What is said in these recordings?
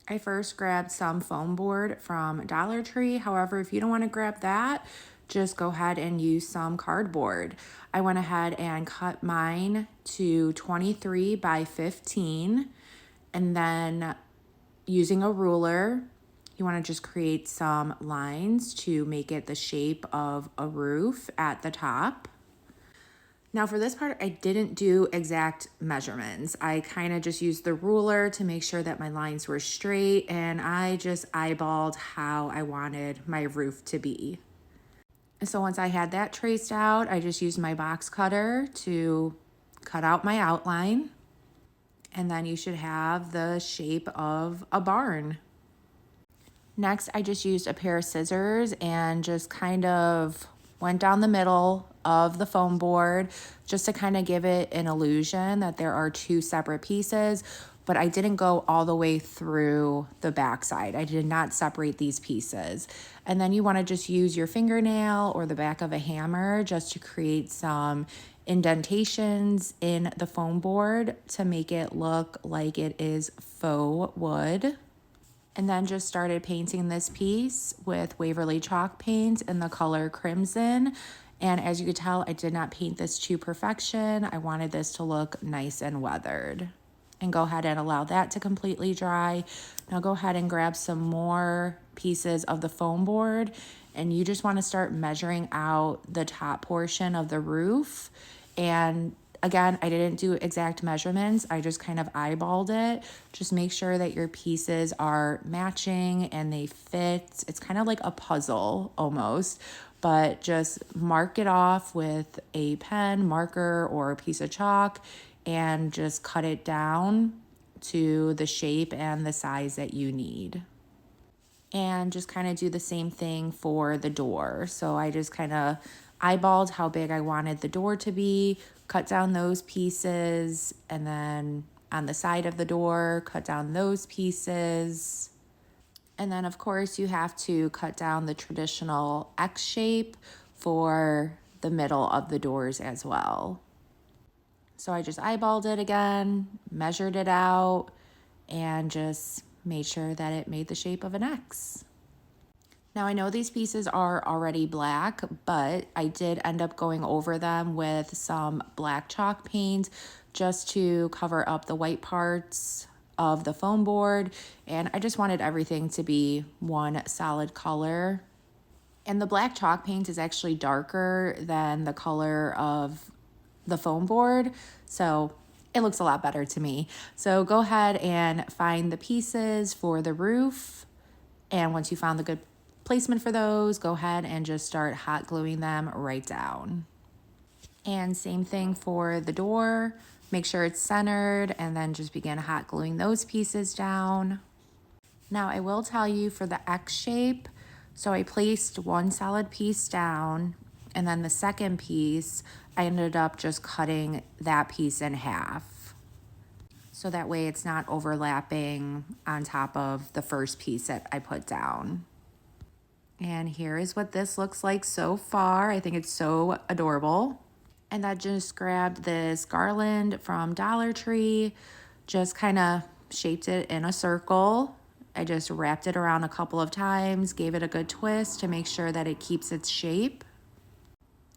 I first grabbed some foam board from Dollar Tree. However, if you don't want to grab that, just go ahead and use some cardboard. I went ahead and cut mine to 23 by 15, and then using a ruler, you want to just create some lines to make it the shape of a roof at the top. Now for this part, I didn't do exact measurements. I kind of just used the ruler to make sure that my lines were straight, and I just eyeballed how I wanted my roof to be. So once I had that traced out, I just used my box cutter to cut out my outline, and then you should have the shape of a barn. Next, I just used a pair of scissors and just kind of went down the middle of the foam board just to kind of give it an illusion that there are two separate pieces, but I didn't go all the way through the backside. I did not separate these pieces. And then you want to just use your fingernail or the back of a hammer just to create some indentations in the foam board to make it look like it is faux wood. And then just started painting this piece with Waverly chalk paint in the color crimson. And as you could tell, I did not paint this to perfection. I wanted this to look nice and weathered. And go ahead and allow that to completely dry. Now go ahead and grab some more pieces of the foam board, and you just want to start measuring out the top portion of the roof. And again, I didn't do exact measurements. I just kind of eyeballed it. Just make sure that your pieces are matching and they fit. It's kind of like a puzzle almost, but just mark it off with a pen, marker, or a piece of chalk and just cut it down to the shape and the size that you need. And just kind of do the same thing for the door. So I just kind of eyeballed how big I wanted the door to be, cut down those pieces, and then on the side of the door, cut down those pieces. And then of course you have to cut down the traditional X shape for the middle of the doors as well. So I just eyeballed it again, measured it out, and just made sure that it made the shape of an X. Now I know these pieces are already black, but I did end up going over them with some black chalk paint just to cover up the white parts of the foam board. And I just wanted everything to be one solid color. And the black chalk paint is actually darker than the color of the foam board, so it looks a lot better to me. So go ahead and find the pieces for the roof, and once you found the good placement for those, go ahead and just start hot gluing them right down. And same thing for the door. Make sure it's centered and then just begin hot gluing those pieces down. Now I will tell you for the X shape, so I placed one solid piece down, and then the second piece, I ended up just cutting that piece in half. So that way it's not overlapping on top of the first piece that I put down. And here is what this looks like so far. I think it's so adorable. And I just grabbed this garland from Dollar Tree, just kind of shaped it in a circle. I just wrapped it around a couple of times, gave it a good twist to make sure that it keeps its shape.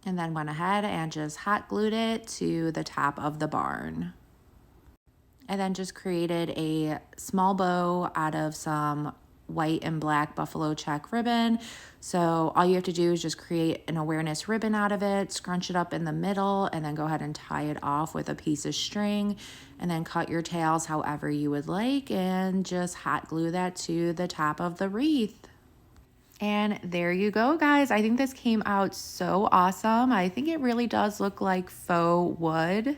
And then went ahead and just hot glued it to the top of the barn. And then just created a small bow out of some white and black buffalo check ribbon. So all you have to do is just create an awareness ribbon out of it, scrunch it up in the middle, and then go ahead and tie it off with a piece of string, and then cut your tails however you would like, and just hot glue that to the top of the wreath. And there you go, guys. I think this came out so awesome. I think it really does look like faux wood.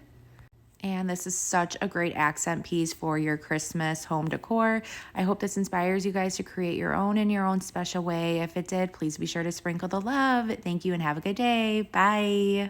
And this is such a great accent piece for your Christmas home decor. I hope this inspires you guys to create your own in your own special way. If it did, please be sure to sprinkle the love. Thank you and have a good day. Bye.